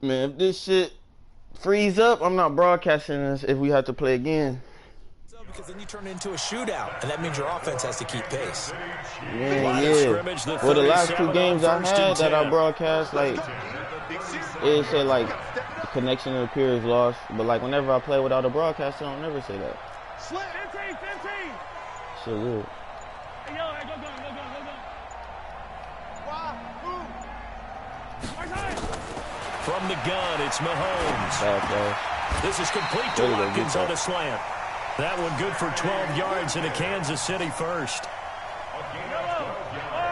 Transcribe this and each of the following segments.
Man, if this shit freeze up, I'm not broadcasting this if we have to play again. Because then you turn it into a shootout, and that means your offense has to keep pace. Man, yeah. Well, the last 2 games I had that I broadcast, like, it said, like, the connection appears lost. But, like, whenever I play without a broadcaster, I don't never say that. Shit weird. From the gun, it's Mahomes. This is complete to Watkins on a slant. That one good for 12 yards and a Kansas City first.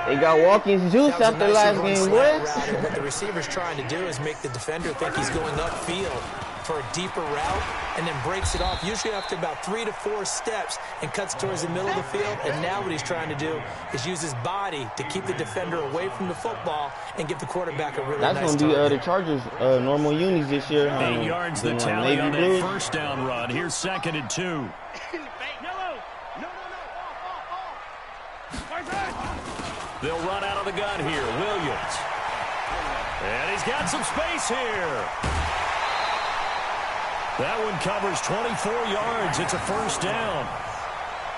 They got Watkins juice after last game, boy. What the receiver's trying to do is make the defender think he's going upfield for a deeper route and then breaks it off, usually after about 3 to 4 steps, and cuts towards the middle of the field. And now what he's trying to do is use his body to keep the defender away from the football and give the quarterback a really nice target. That's going to be the Chargers' normal unis this year. 8 yards the tally on that first down run. Here's 2nd and 2. They'll run out of the gun here. Williams. And he's got some space here. That one covers 24 yards. It's a first down.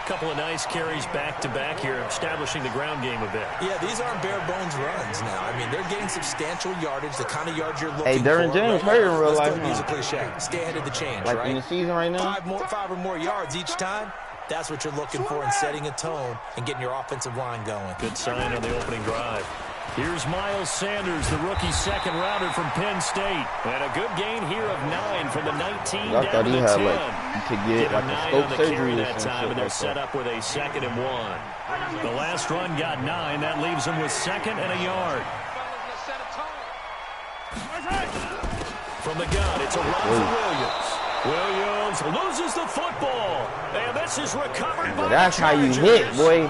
Couple of nice carries back-to-back here, establishing the ground game a bit. Yeah, these aren't bare-bones runs now. I mean, they're getting substantial yardage, the kind of yards you're looking for. Hey, Derwin James hurt in real life. Let's go use a cliche. Stay ahead of the change, like right? in the season right now? 5 or more yards each time. That's what you're looking for in setting a tone and getting your offensive line going. Good sign on the opening drive. Here's Miles Sanders, the rookie second-rounder from Penn State. And a good gain here of 9 from the 19 I down thought he to the had, 10. like, to get like a scope surgery that time, and they're like set up with a 2nd and 1. The last run got 9. That leaves them with 2nd and a yard. From the gun, it's a run for Williams. Williams loses the football, and this is recovered by that's how you hit, boy.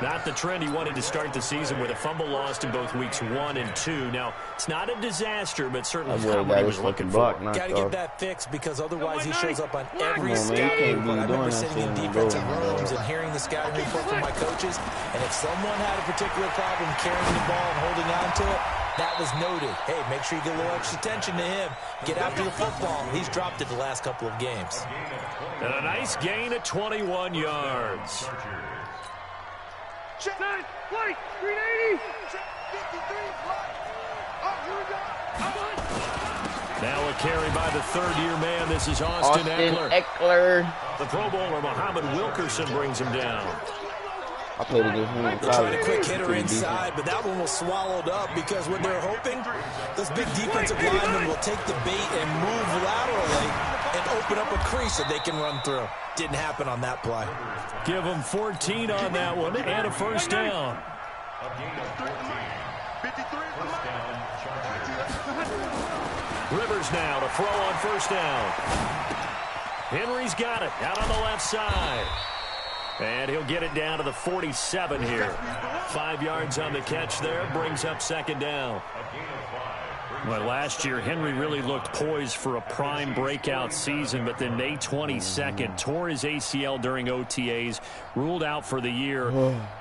Not the trend he wanted to start the season with a fumble lost in both weeks 1 and 2. Now, it's not a disaster, but certainly not what he was looking for. Got to get that fixed because otherwise he shows up on every scouting report. I remember sitting in defensive rooms and hearing the scouting report from my coaches, and if someone had a particular problem carrying the ball and holding on to it, that was noted. Hey, make sure you get a little extra attention to him. Get after the football. He's dropped it the last couple of games. And a nice gain at 21 yards. Check. White, 380. Check, 53. Now a carry by the third-year man. This is Austin Eckler. The Pro Bowler, Muhammad Wilkerson, brings him down. I played against him in college. Trying a quick hitter inside, but that one was swallowed up because what they're hoping, those big defensive linemen will take the bait and move laterally and open up a crease that they can run through. Didn't happen on that play. Give them 14 on that one and a first down. Rivers now to throw on first down. Henry's got it out on the left side. And he'll get it down to the 47 here. 5 yards on the catch there, brings up 2nd down. Well, last year, Henry really looked poised for a prime breakout season, but then May 22nd, tore his ACL during OTAs, ruled out for the year.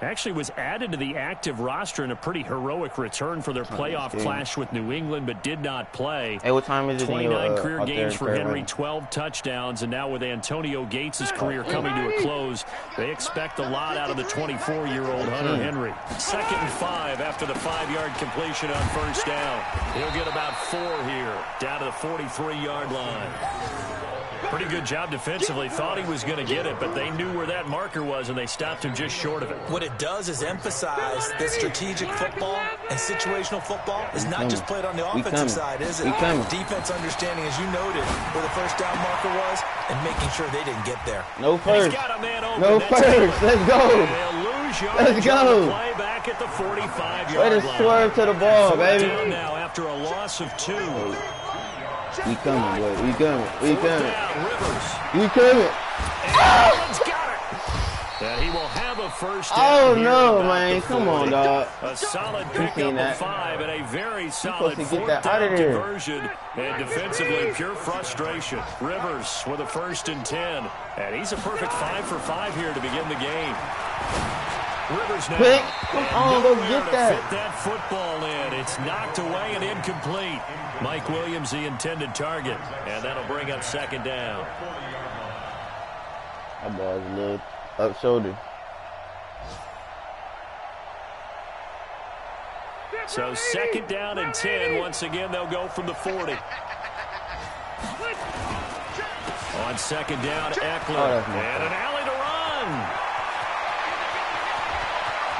Actually was added to the active roster in a pretty heroic return for their playoff clash with New England, but did not play. Hey, what time is it? 29 career games for Henry, 12 touchdowns, and now with Antonio Gates' career coming to a close, they expect a lot out of the 24-year-old Hunter Henry. 2nd and 5 after the 5-yard completion on first down. He'll get about 4 here, down to the 43-yard line. Pretty good job defensively. Thought he was going to get it, but they knew where that marker was, and they stopped him just short of it. What it does is emphasize that strategic football and situational football is not just played on the offensive side, is it? Defense understanding, as you noted, where the first down marker was and making sure they didn't get there. No first. No first. Let's go. Let's go. Play back at the 45-yard line. Way to swerve to the ball, baby. Down now after a loss of 2. We coming, boy. We coming. We coming. We coming. And he will have a first down. Oh, no, man. Come on, dog. A solid pickup of 5 and a very solid fourth down conversion. And defensively, pure frustration. Rivers with a 1st and 10. And he's a perfect 5 for 5 here to begin the game. Rivers now. Quick, come on, go get that. Fit that football in. It's knocked away and incomplete. Mike Williams, the intended target, and that'll bring up second down. That ball's a little up shoulder. So second down and 10. Once again, they'll go from the 40. On second down, Eckler. And an alley to run.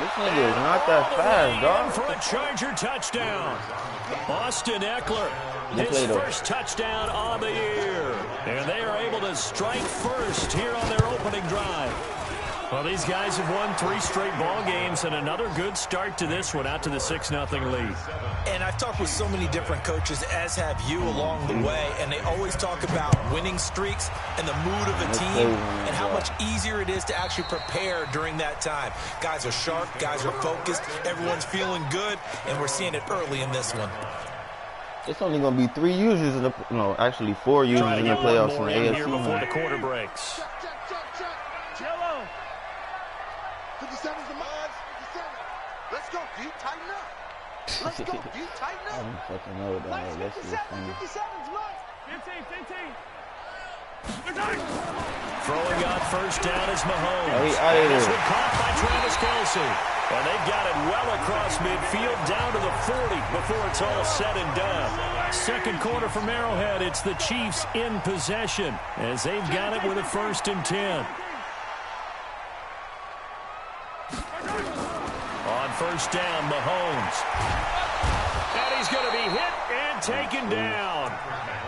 This nigga is not that fast, dog. For a Charger touchdown. Austin Eckler, his first touchdown on the year. And they are able to strike first here on their opening drive. Well, these guys have won 3 straight ball games, and another good start to this one, out to the 6-0 lead. And I've talked with so many different coaches, as have you, along the way, and they always talk about winning streaks and the mood of a team and how much easier it is to actually prepare during that time. Guys are sharp, guys are focused, everyone's feeling good, and we're seeing it early in this one. It's only going to be 3 users in the, no, actually 4 users in the playoffs in the AFC. Here before the quarter breaks. 57's the mine. 57. Let's go, D. Tighten up. Let's go, D. Tighten up. I don't fucking know what that is. That's just funny. 57's mine. 15. Throwing on first down is Mahomes. Oh, he out of This there. one caught by Travis Kelce. And they've got it well across midfield down to the 40 before it's all said and done. Second quarter from Arrowhead. It's the Chiefs in possession as they've got it with a 1st and 10. On first down, Mahomes. And he's going to be hit and taken down.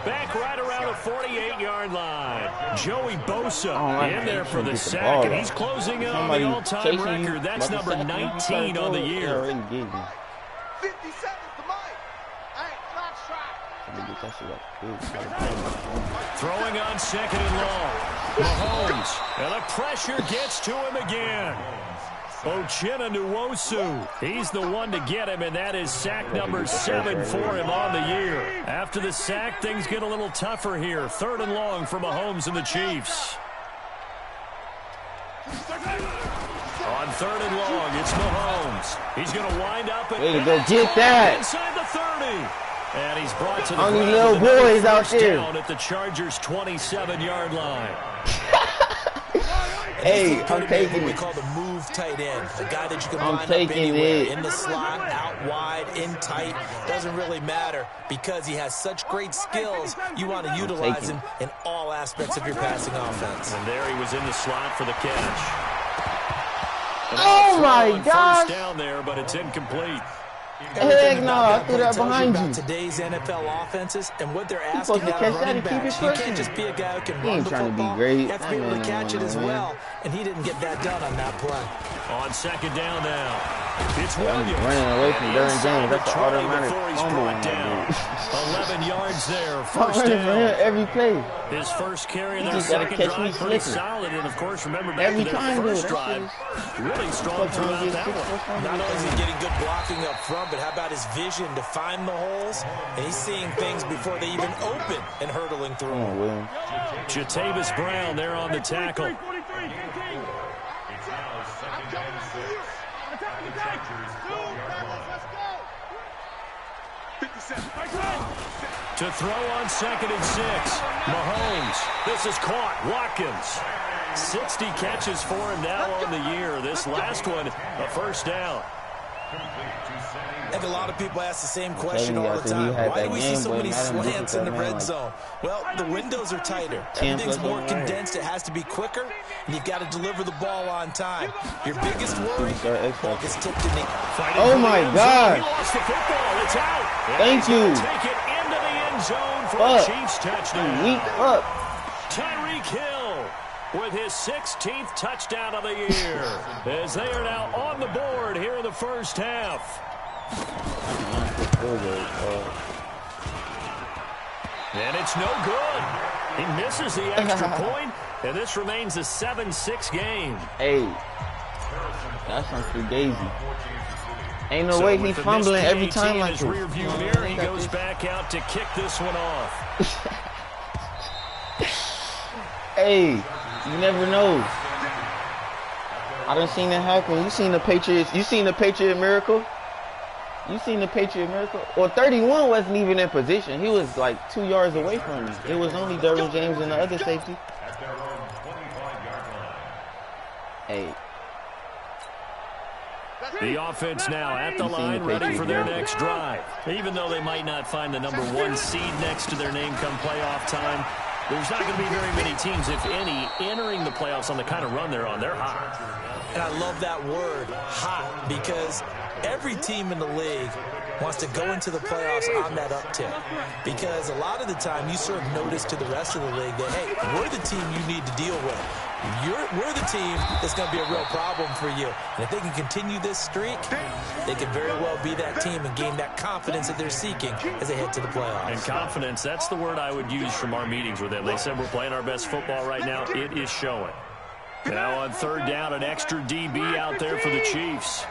Back right around the 48-yard line. Joey Bosa in there for the sack, and he's closing in on the all-time record. That's number 19 on the year. 57's the mine. Hey, last try. Throwing on second and long. Mahomes, and the pressure gets to him again. Uchenna Nwosu, he's the one to get him, and that is sack number 7 for him on the year. After the sack, things get a little tougher here. 3rd and long for Mahomes and the Chiefs. On 3rd and long, it's Mahomes. He's going to wind up and way to go get that inside the 30. And he's brought to the on these ground little boys out there. down at the Chargers' 27-yard line. Hey, I'm taking what we it. call the move tight end. The guy that you can I'm line up taking anywhere. it. In the slot, out wide, in tight. Doesn't really matter because he has such great skills. You want to utilize him in all aspects of your passing offense. And there he was in the slot for the catch. Oh my gosh. First down there, but it's incomplete. Heck no, I threw that behind you. Today's NFL offenses and what they're asking supposed to out catch of that running and keep it backs. You pushing. can't just be a guy who can He run ain't the trying to be football. great. You have to be able to catch it as man. well, and he didn't get that done on that play. On second down now, it's I'm Williams. running away from Darren James. That's an 20 automatic before he's fumble. brought down. 11 yards there, I'm first running for him down. every play. His first carry in You their just gotta second catch me drive, pretty slipping. solid. And, of course, remember back Every to their time, first dude. drive, really strong throughout that one. Not only is he getting good blocking up front, but how about his vision to find the holes? And he's seeing things before they even open and hurdling through Come on, them. Williams. Jatavis Brown there on the tackle. To throw on 2nd and 6. Mahomes. This is caught. Watkins. 60 catches for him now on the year. This last one, a first down. I think a lot of people ask the same question all the After he time. had Why that do we see game, so boy, many Madden looked at slants in that the man red like- zone? Well, the windows are tighter. 10 Everything's plus more on the condensed. It has to be quicker, and you've got to deliver the ball on time. Your biggest worry, ball gets tipped in the... Oh my God. He lost the football. It's out. Thank you. Take it into the end zone for Fuck. a Chiefs touchdown. Weak up. Tyreek Hill with his 16th touchdown of the year as they are now on the board here in the first half. And it's no good. He misses the extra point, and this remains a 7-6 game. Hey, that's some fugazi. Ain't no way he's fumbling every time like this. Rear view mirror, he goes back out to kick this one off. Hey, you never know. I done seen that happen. You seen the Patriots? You seen the Patriot miracle? You seen the Patriot miracle? Well, 31 wasn't even in position. He was like 2 yards away from me. It was only Derwin James and the other safety. Hey. The offense now at the line, ready for their next drive. Even though they might not find the #1 seed next to their name come playoff time, there's not going to be very many teams, if any, entering the playoffs on the kind of run they're on. They're hot. And I love that word, hot, because every team in the league wants to go into the playoffs on that uptick. Because a lot of the time you serve notice to the rest of the league that, hey, we're the team you need to deal with. We're the team that's going to be a real problem for you. And if they can continue this streak, they can very well be that team and gain that confidence that they're seeking as they head to the playoffs. And confidence, that's the word I would use from our meetings with them. They said we're playing our best football right now. It is showing. Now on third down, an extra DB out there for the Chiefs.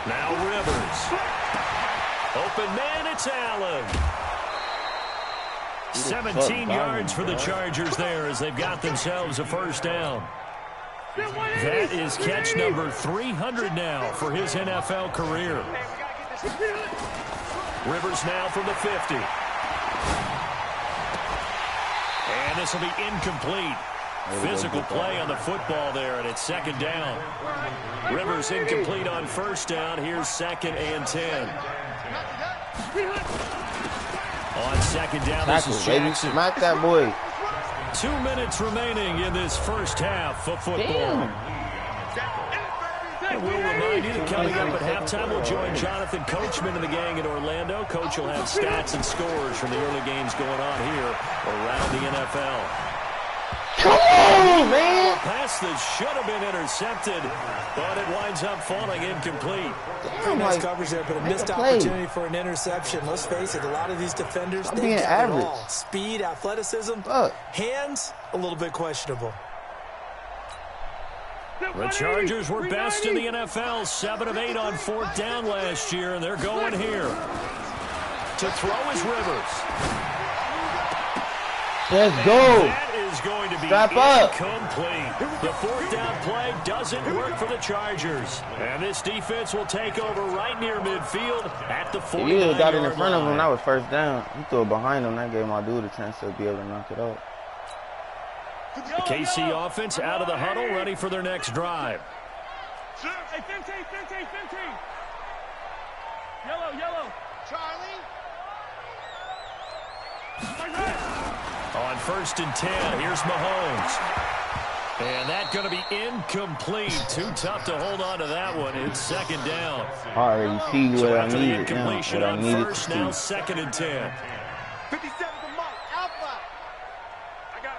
Now Rivers. Open man, it's Allen. 17 yards for the Chargers there as they've got themselves a first down. That is catch number 300 now for his NFL career. Rivers now from the 50. And this will be incomplete. Physical play on the football there, and it's second down. Rivers incomplete on first down. Here's 2nd and 10. On second down, this is Jackson. Smack that boy. 2 minutes remaining in this first half of football. And we'll remind you that coming up at halftime, we'll join Jonathan Coachman and the gang in Orlando. Coach will have stats and scores from the early games going on here around the NFL. Come on, man! Pass that should have been intercepted, but it winds up falling incomplete. Pretty nice coverage there, but a missed opportunity for an interception. Let's face it, a lot of these defenders, they got it all. Speed, athleticism, hands, a little bit questionable. The Chargers were best in the NFL, 7 of 8 on fourth down last year, and they're going here. To throw is Rivers. Let's go. That is going to be incomplete. The fourth down play doesn't work for the Chargers. And this defense will take over right near midfield at the 49-yard line. You got it in front of him, that was first down. You threw it behind him, that gave my dude a chance to be able to knock it out. The KC offense out of the huddle, ready for their next drive. Hey, 15. Yellow. Charlie. On 1st and 10, here's Mahomes. And that's going to be incomplete. Too tough to hold on to that one. It's second down. I already see what I needed now. Incompletion on first, now 2nd and 10. 57 to Mike. Alpha. I got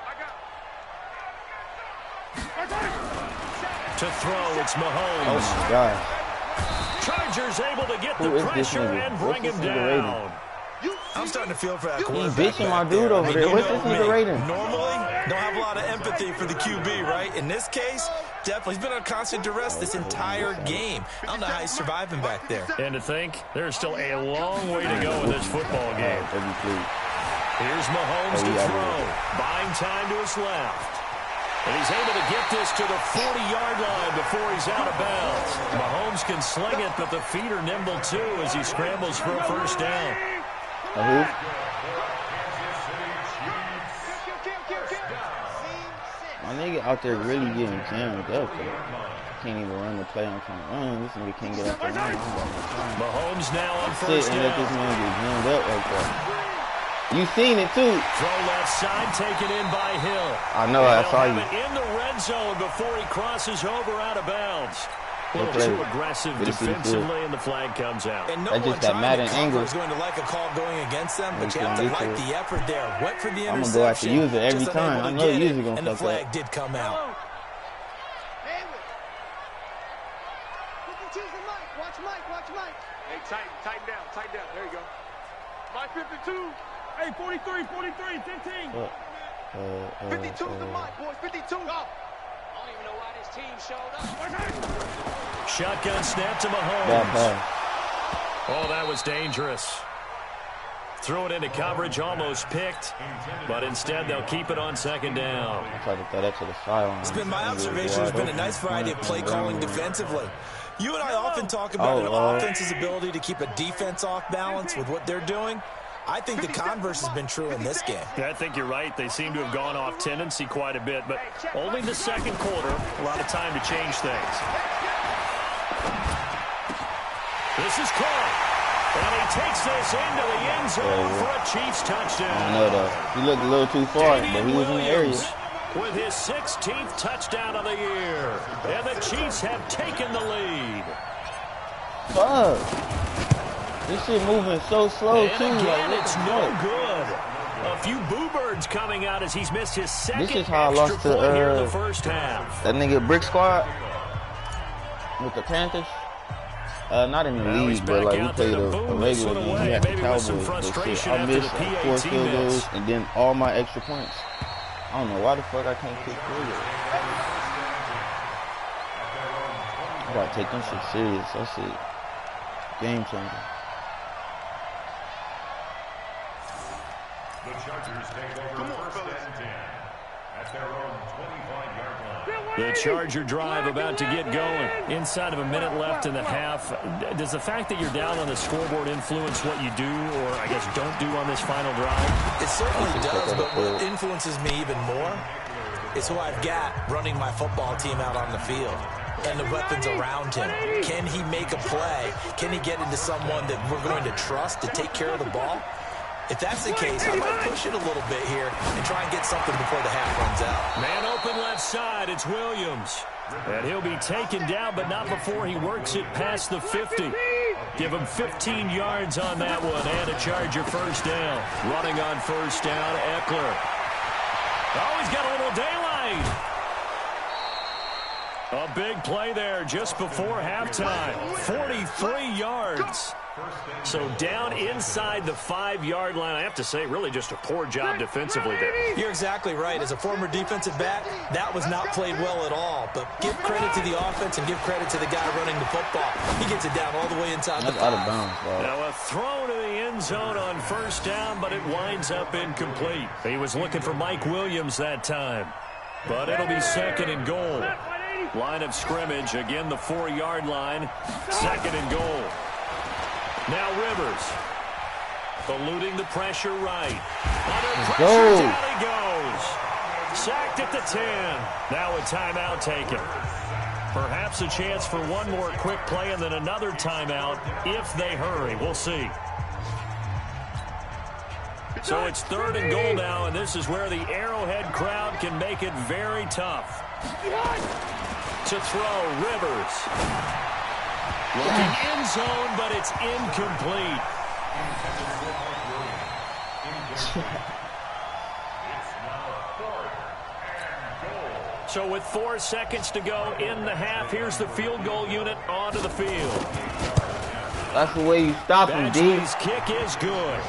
To throw, it's Mahomes. Oh, my God. Chargers able to get the pressure and bring him down. I'm starting to feel for that He's quarterback. bitching my dude over there. What's this nigga rating? Normally, don't have a lot of empathy for the QB, right? In this case, definitely. He's been on constant duress this entire game. I don't know how he's surviving back there. And to think, there's still a long way to go in this football game. Here's Mahomes to throw. Buying time to his left. And he's able to get this to the 40-yard line before he's out of bounds. Mahomes can sling it, but the feet are nimble too as he scrambles for a first down. My nigga out there really getting jammed up. Can't even run the play on trying to run. This nigga can't get up there. Mahomes now on first down. Let this man get jammed up like that. You seen it too. Throw left side, taken in by Hill. I know, I saw you. In the red zone before he crosses over out of bounds. A little too aggressive defensively, and the flag comes out. And no one trying to is going to like a call going against them, but you have to like the effort there. Went for the interception. I'm going to go have to use it every time. I know the user going to fuck up. And the flag did come out. Watch Mike. Hey, tighten down. There you go. Mike 52. Hey, 43, 15. 52 to Mike, boys. 52. Go. I don't even know why this team showed up. Shotgun snap to Mahomes. Oh, that was dangerous. Throw it into coverage, almost picked, but instead they'll keep it on second down. I tried to throw that to the sideline. It's been my observation. There's been a nice variety of play calling defensively. You and I often talk about an offense's ability to keep a defense off balance with what they're doing. I think the converse has been true in this game. Yeah, I think you're right. They seem to have gone off tendency quite a bit, but only the second quarter, a lot of time to change things. This is caught, and he takes this into the end zone for a Chiefs touchdown. I know, though. He looked a little too far, but he was in the area. With his 16th touchdown of the year, and the Chiefs have taken the lead. Fuck. This shit moving so slow, and too. Again, like, it's no good. A few boo birds coming out as he's missed his second this is how I lost extra point here in the first half. That nigga Brick Squad with the Panthers. Not in the league, but like we played a regular game. We had the Cowboys. But shit, I missed 4 field goals and then all my extra points. I don't know why the fuck I can't kick field goals. I gotta take them shit serious. That shit game changer. The Chargers take over first and 10 at their own 25-yard line. The Charger drive about to get going. Inside of a minute left in the half. Does the fact that you're down on the scoreboard influence what you do, or I guess don't do on this final drive? It certainly does, but what influences me even more is who I've got running my football team out on the field and the weapons around him. Can he make a play? Can he get into someone that we're going to trust to take care of the ball? If that's the case, I might push it a little bit here and try and get something before the half runs out. Man open left side, it's Williams. And he'll be taken down, but not before he works it past the 50. Give him 15 yards on that one, and a Charger first down. Running on first down, Eckler. Oh, he's got a little daylight. A big play there just before halftime. 43 yards. So down inside the 5-yard line. I have to say, really just a poor job defensively there. You're exactly right. As a former defensive back, that was not played well at all. But give credit to the offense and give credit to the guy running the football. He gets it down all the way inside the 5. Out of bounds, bro. Now a throw to the end zone on first down, but it winds up incomplete. He was looking for Mike Williams that time. But it'll be second and goal. Line of scrimmage, again the 4-yard line. Second and goal. Now Rivers, eluding the pressure right. Under pressure, down he goes. Sacked at the 10. Now a timeout taken. Perhaps a chance for one more quick play and then another timeout if they hurry. We'll see. So it's third and goal now, and this is where the Arrowhead crowd can make it very tough. To throw, Rivers. Looking end zone, but it's incomplete. So with 4 seconds to go in the half, here's the field goal unit onto the field. That's the way you stop him, D. His kick is good.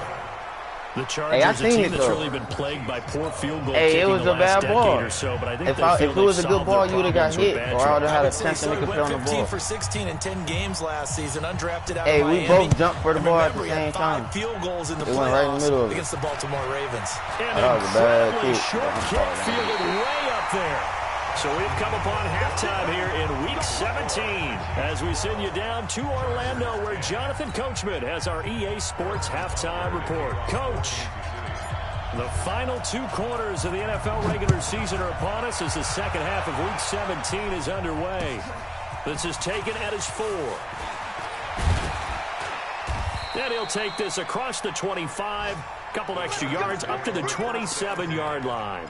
The Chargers, a team that's really been plagued by poor field goal kicking it was the a bad ball. Or so, but I think if it was a good ball, you would have got hit, or I would have had a chance to make a play on the ball. 15 for 16 in 10 games last season, undrafted out of Miami. We both jumped for the ball at the same time. 5 field goals in the playoffs went right in the middle of against the Baltimore Ravens. That was a bad kick. Short kick fielded way up there. So we've come upon halftime here in Week 17 as we send you down to Orlando, where Jonathan Coachman has our EA Sports halftime report. Coach, the final 2 quarters of the NFL regular season are upon us as the second half of Week 17 is underway. This is taken at his 4. Then he'll take this across the 25, couple extra yards up to the 27-yard line.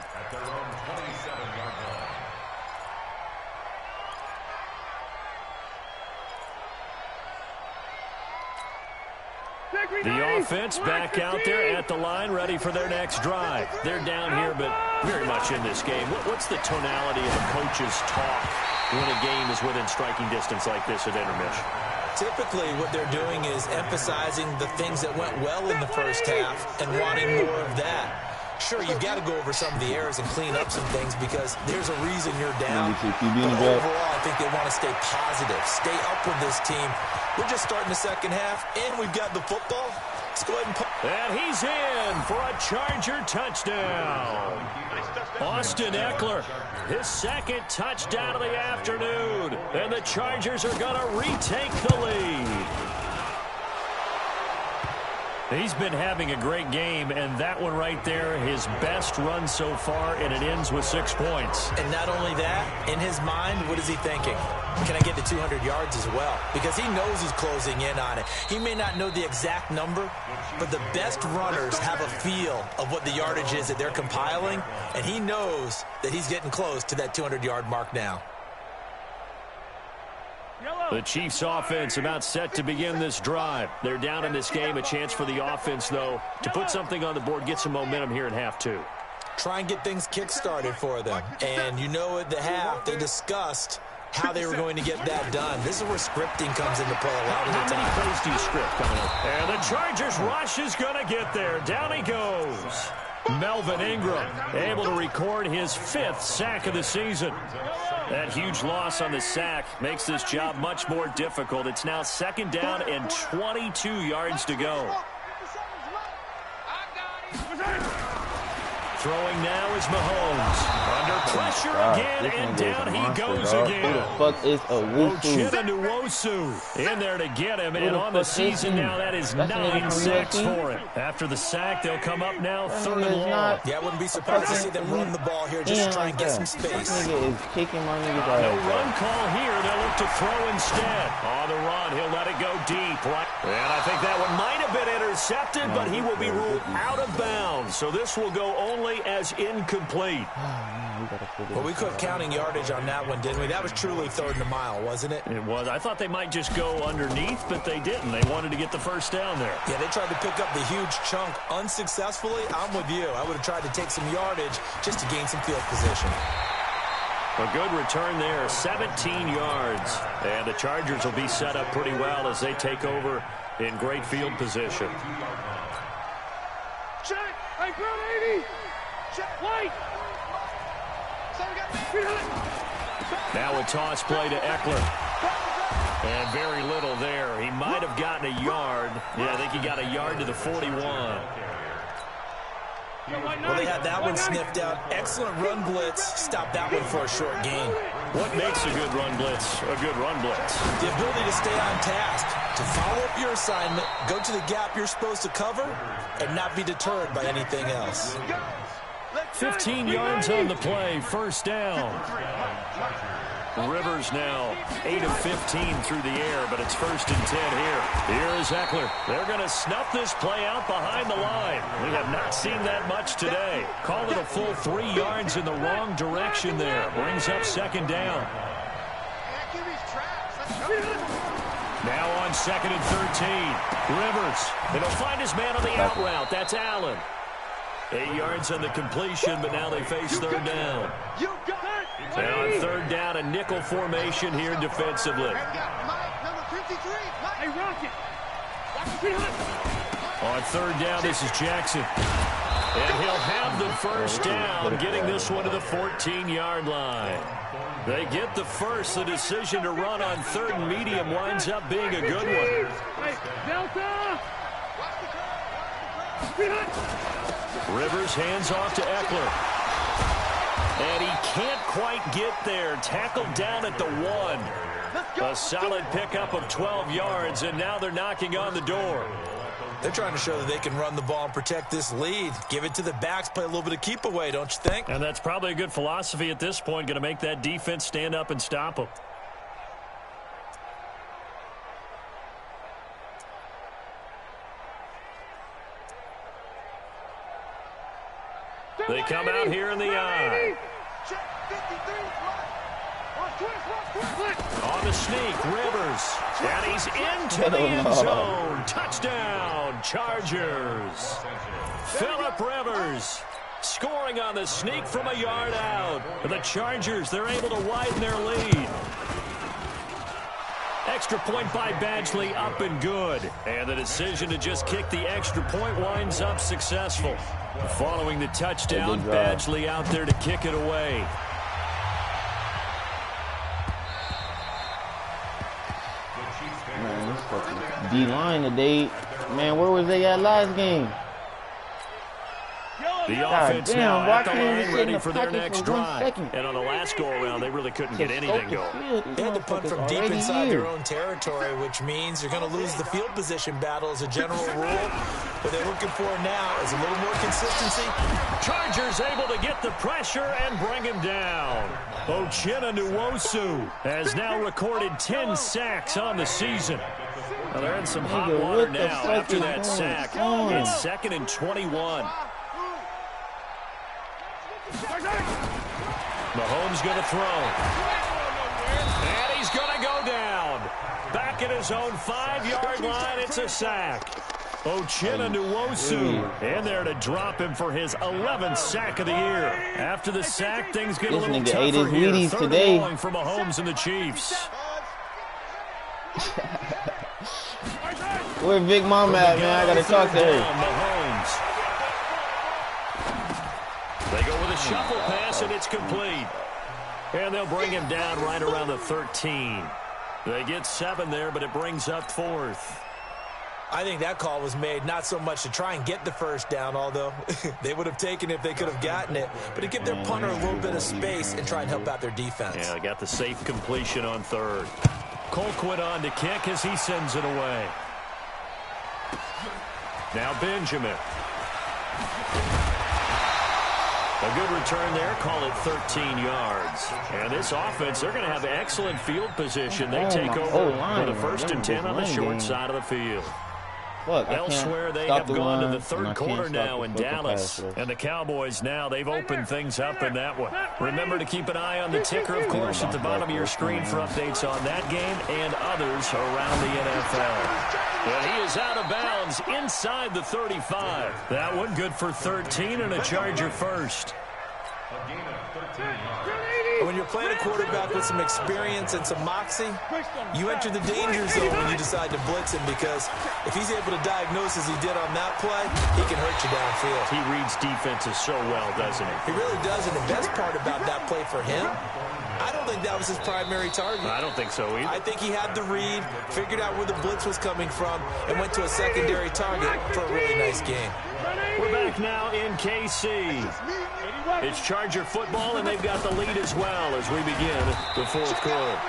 The offense back out there at the line, ready for their next drive. They're down here, but very much in this game. What's the tonality of a coach's talk when a game is within striking distance like this at intermission? Typically, what they're doing is emphasizing the things that went well in the first half and wanting more of that. Sure, you've got to go over some of the errors and clean up some things because there's a reason you're down. But overall, I think they want to stay positive, stay up with this team. We're just starting the second half, and we've got the football. Let's go ahead and and he's in for a Charger touchdown. Austin Eckler, his second touchdown of the afternoon. And the Chargers are going to retake the lead. He's been having a great game, and that one right there, his best run so far, and it ends with 6 points. And not only that, in his mind, what is he thinking? Can I get to 200 yards as well? Because he knows he's closing in on it. He may not know the exact number, but the best runners have a feel of what the yardage is that they're compiling, and he knows that he's getting close to that 200-yard mark now. The Chiefs offense about set to begin this drive. They're down in this game. A chance for the offense, though, to put something on the board, get some momentum here in half two. Try and get things kick-started for them. And you know at the half, they discussed how they were going to get that done. This is where scripting comes into play a lot of the time. How many plays do you script coming up? And the Chargers rush is going to get there. Down he goes. Melvin Ingram able to record his 5th sack of the season. That huge loss on the sack makes this job much more difficult. It's now 2nd down and 22 yards to go. Throwing now is Mahomes. Under pressure again, and down he goes again. Who the fuck is Nwosu in there to get him, and on the season now, that is 9 sacks for him. After the sack, they'll come up now 3rd and long. Yeah, I wouldn't be surprised to see them run the ball here just to try and get some space. This nigga is kicking my niggas out. No run call here. They'll look to throw instead. On the run, he'll let it go deep. And I think that one might have been intercepted, but he will be ruled out of bounds. So this will go only as incomplete. Well, we quit counting yardage on that one, didn't we? That was truly 3rd and a mile, wasn't it? It was. I thought they might just go underneath, but they didn't. They wanted to get the first down there. Yeah, they tried to pick up the huge chunk unsuccessfully. I'm with you. I would have tried to take some yardage just to gain some field position. A good return there, 17 yards. And the Chargers will be set up pretty well as they take over in great field position. Check! Hey, ground 80! Check! White! Now a toss play to Eckler. And very little there. He might have gotten a yard. Yeah, I think he got a yard to the 41. Well, they had that one sniffed out. Excellent run blitz. Stop that one for a short gain. What makes a good run blitz a good run blitz? The ability to stay on task, to follow up your assignment, go to the gap you're supposed to cover, and not be deterred by anything else. 15 yards on the play, 1st down. Rivers now 8 of 15 through the air, but it's 1st and 10 here. Here is Eckler. They're going to snuff this play out behind the line. We have not seen that much today. Call it a full 3 yards in the wrong direction there. Brings up 2nd down. Now on 2nd and 13. Rivers. And he'll find his man on the out route. That's Allen. 8 yards on the completion, but now they face 3rd down. And on 3rd down, a nickel formation here defensively. On 3rd down, this is Jackson. And he'll have the 1st down, getting this one to the 14-yard line. They get the first. The decision to run on 3rd and medium winds up being a good one. Rivers hands off to Eckler. And he can't quite get there. Tackled down at the 1. A solid pickup of 12 yards, and now they're knocking on the door. They're trying to show that they can run the ball and protect this lead. Give it to the backs, play a little bit of keep away, don't you think? And that's probably a good philosophy at this point, going to make that defense stand up and stop them. They come out here in the eye. On the sneak, Rivers. And he's into the end zone. Touchdown, Chargers. Phillip Rivers scoring on the sneak from a yard out. The Chargers, they're able to widen their lead. Extra point by Badgley, up and good. And the decision to just kick the extra point winds up successful. Following the touchdown, Badgley out there to kick it away. Man, this fucking D-line today, Man, where was they at last game? The God offense damn, now why at the can't you line, sit in ready the for their pocket next for 1 drive. second? And on the last go-around, they really couldn't get anything going. They had to punt from deep inside their own territory, which means you're going to lose the field position battle as a general rule. What they're looking for now is a little more consistency. Chargers able to get the pressure and bring him down. Uchenna Nwosu has now recorded 10 sacks on the season. Well, they're in some hot water now after that sack. It's 2nd and 21. Mahomes going to throw. And he's going to go down. Back at his own 5-yard line, it's a sack. Uchenna Nwosu in there to drop him for his 11th sack of the year. After the sack, things get a little tougher here. 3rd and long for Mahomes and the Chiefs. Where Big Mama at, man? I gotta talk to her. Mahomes. They go with a shuffle pass, and it's complete. And they'll bring him down right around the 13. They get 7 there, but it brings up 4th. I think that call was made not so much to try and get the first down, although they would have taken it if they could have gotten it, but to give their punter a little bit of space and try and help out their defense. Yeah, they got the safe completion on 3rd. Colquitt on to kick as he sends it away. Now Benjamin. A good return there, call it 13 yards. And this offense, they're going to have excellent field position. They take over with a 1st and 10 on the short side of the field. Elsewhere, they have gone to the 3rd quarter now in Dallas. And the Cowboys now, they've opened things up in that one. Remember to keep an eye on the ticker, of course, at the bottom of your screen for updates on that game and others around the NFL. And he is out of bounds inside the 35. That one good for 13 and a Charger first. When you're playing a quarterback with some experience and some moxie, you enter the danger zone when you decide to blitz him, because if he's able to diagnose as he did on that play, he can hurt you downfield. He reads defenses so well, doesn't he? He really does, and the best part about that play for him, I don't think that was his primary target. I don't think so either. I think he had the read, figured out where the blitz was coming from, and went to a secondary target for a really nice game. We're back now in KC. It's Charger football, and they've got the lead as well as we begin the 4th quarter.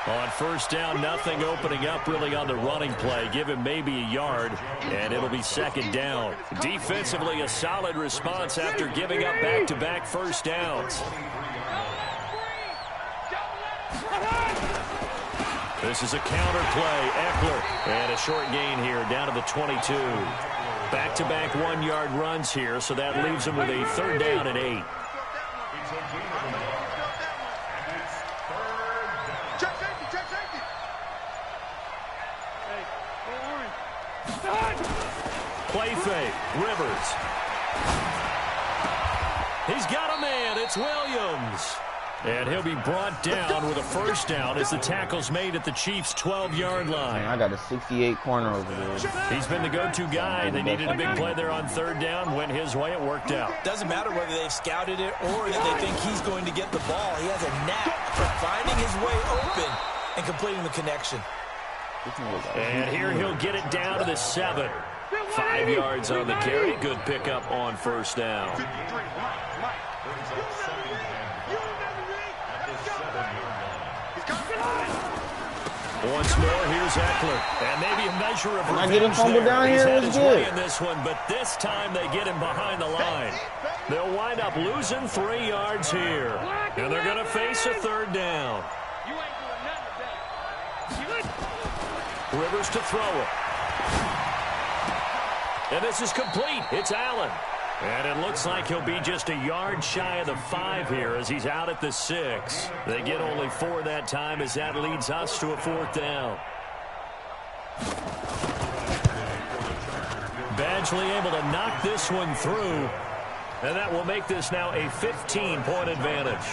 On 1st down, nothing opening up really on the running play. Give him maybe a yard, and it'll be 2nd down. Defensively, a solid response after giving up back-to-back 1st downs. This is a counter play. Eckler, and a short gain here down to the 22. Back-to-back 1-yard runs here, so that leaves him with a 3rd down and 8. Play fake. Rivers. He's got a man. It's Williams. And he'll be brought down with a 1st down as the tackle's made at the Chiefs' 12-yard line. Man, I got a 68 corner over there. He's been the go-to guy. They needed a big play there on 3rd down. Went his way. It worked out. Doesn't matter whether they've scouted it or that they think he's going to get the ball. He has a knack for finding his way open and completing the connection. And here he'll get it down to the 7. 5 yards on the carry. Good pickup on 1st down. Once more, here's Eckler. And maybe a measure of revenge. I get a fumble down here. He's had his way in this one, but this time they get him behind the line. They'll wind up losing 3 yards here. And they're going to face a 3rd down. Rivers to throw it. And this is complete. It's Allen. And it looks like he'll be just a yard shy of the 5 here as he's out at the 6. They get only 4 that time as that leads us to a 4th down. Badgley able to knock this one through. And that will make this now a 15-point advantage.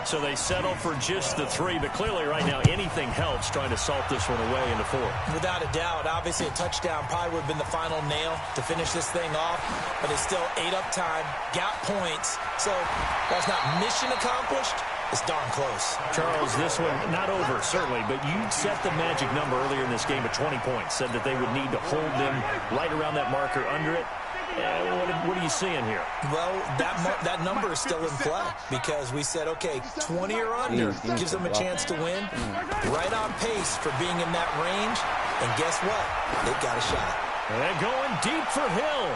So they settle for just the 3, but clearly right now anything helps trying to salt this one away in the 4th. Without a doubt, obviously a touchdown probably would have been the final nail to finish this thing off, but they still ate up time, got points. So while it's not mission accomplished, It's darn close. Charles, this one not over, certainly, but you set the magic number earlier in this game at 20 points. Said that they would need to hold them right around that marker under it. What are you seeing here? Well, that number is still in play because we said, okay, 20 or under gives them a chance to win. Right on pace for being in that range. And guess what? They've got a shot. And going deep for Hill.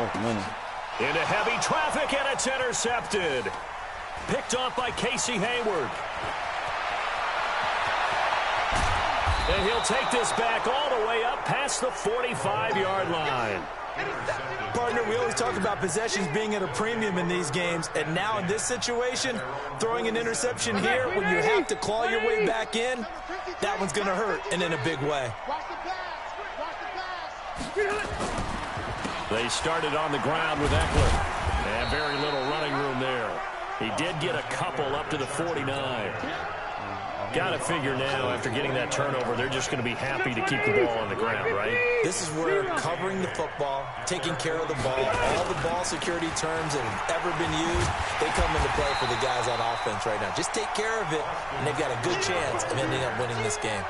Into heavy traffic, and it's intercepted. Picked off by Casey Hayward. And he'll take this back all the way up past the 45-yard line. Partner, we always talk about possessions being at a premium in these games, and now in this situation, throwing an interception here when you have to claw your way back in, that one's going to hurt, and in a big way. They started on the ground with Eckler, and very little running room there. He did get a couple up to the 49. Got to figure now, after getting that turnover, they're just going to be happy to keep the ball on the ground, right? This is where covering the football, taking care of the ball, all the ball security terms that have ever been used, they come into play for the guys on offense right now. Just take care of it, and they've got a good chance of ending up winning this game.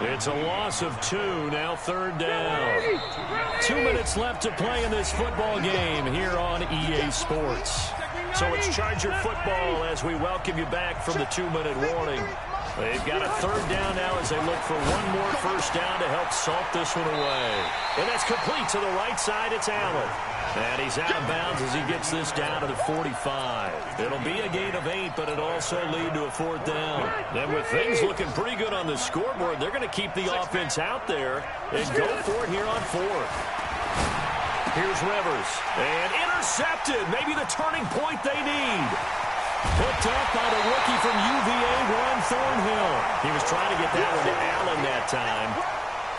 It's a loss of 2, now 3rd down. 2 minutes left to play in this football game here on EA Sports. So it's Charger football as we welcome you back from the 2-minute warning. They've got a 3rd down now as they look for one more first down to help salt this one away. And that's complete to the right side. It's Allen. And he's out of bounds as he gets this down to the 45. It'll be a gain of 8, but it'll also lead to a 4th down. And with things looking pretty good on the scoreboard, they're going to keep the offense out there and go for it here on 4th. Here's Rivers. And intercepted. Maybe the turning point they need. Picked up by the rookie from UVA, Juan Thornhill. He was trying to get that one to Allen that time.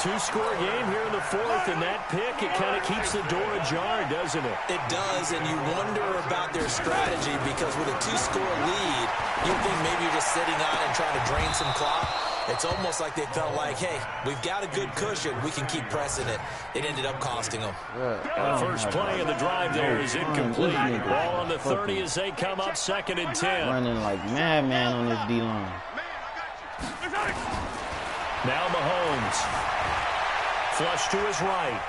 2-score game here in the 4th, and that pick, it kind of keeps the door ajar, doesn't it? It does, and you wonder about their strategy because with a 2-score lead, you think maybe you're just sitting on and trying to drain some clock. It's almost like they felt like, hey, we've got a good cushion. We can keep pressing it. It ended up costing them. The first play of the drive there is incomplete. Ball on the 30 as they come up 2nd and 10. Running like madman on this D-line. Now Mahomes. Flush to his right.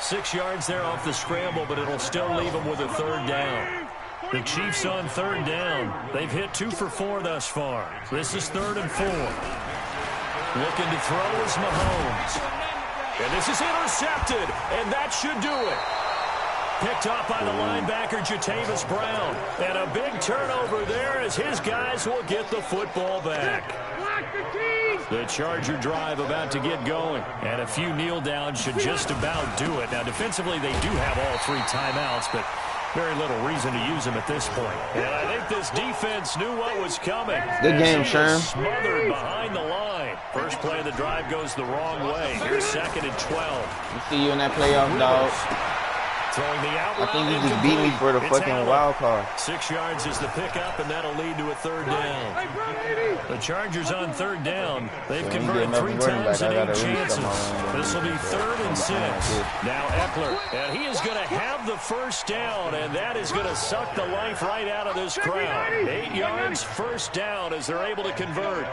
6 yards there off the scramble, but it'll still leave him with a 3rd down. The Chiefs on 3rd down. They've hit 2 for 4 thus far. This is 3rd and 4. Looking to throw is Mahomes. And this is intercepted, and that should do it. Picked off by the linebacker, Jatavis Brown. And a big turnover there as his guys will get the football back. The Charger drive about to get going. And a few kneel downs should just about do it. Now, defensively, they do have all 3 timeouts, but very little reason to use them at this point. And I think this defense knew what was coming. Good game, Sherm. Smothered behind the line. First play of the drive goes the wrong way. Here's 2nd and 12. We see you in that playoff, dog. Throwing the out. I think you just beat me for the fucking wild card. 6 yards is the pickup, and that'll lead to a 3rd down. The Chargers on 3rd down. They've converted 3 times in 8 chances. This will be 3rd and 6. Now Eckler, and he is going to have the first down, and that is going to suck the life right out of this crowd. 8 yards, first down as they're able to convert.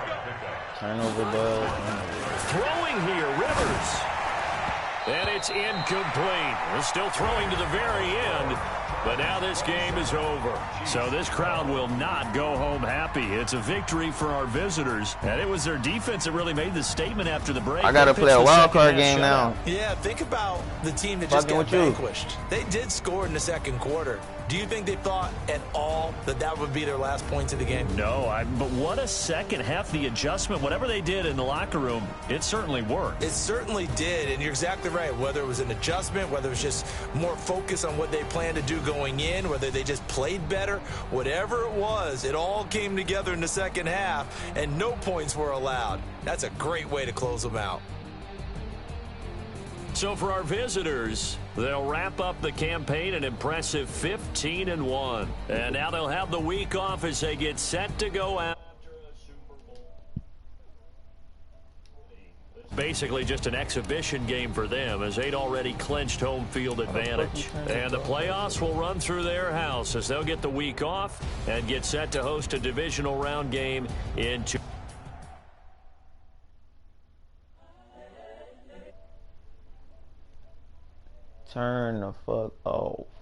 Turnover, bud. Throwing here, Rivers. And it's incomplete. We're still throwing to the very end, but now this game is over. So this crowd will not go home happy. It's a victory for our visitors, and it was their defense that really made the statement after the break. I got to play a wild card game now. Yeah, think about the team that just got vanquished. They did score in the 2nd quarter. Do you think they thought at all that that would be their last points of the game? No, but what a second half. The adjustment, whatever they did in the locker room, it certainly worked. It certainly did, and you're exactly right. Whether it was an adjustment, whether it was just more focus on what they planned to do going in, whether they just played better, whatever it was, it all came together in the 2nd half, and no points were allowed. That's a great way to close them out. So for our visitors, they'll wrap up the campaign an impressive 15-1. And now they'll have the week off as they get set to go after a Super Bowl. basically just an exhibition game for them as they'd already clinched home field advantage. And the playoffs will run through their house as they'll get the week off and get set to host a divisional round game in two. Turn the fuck off.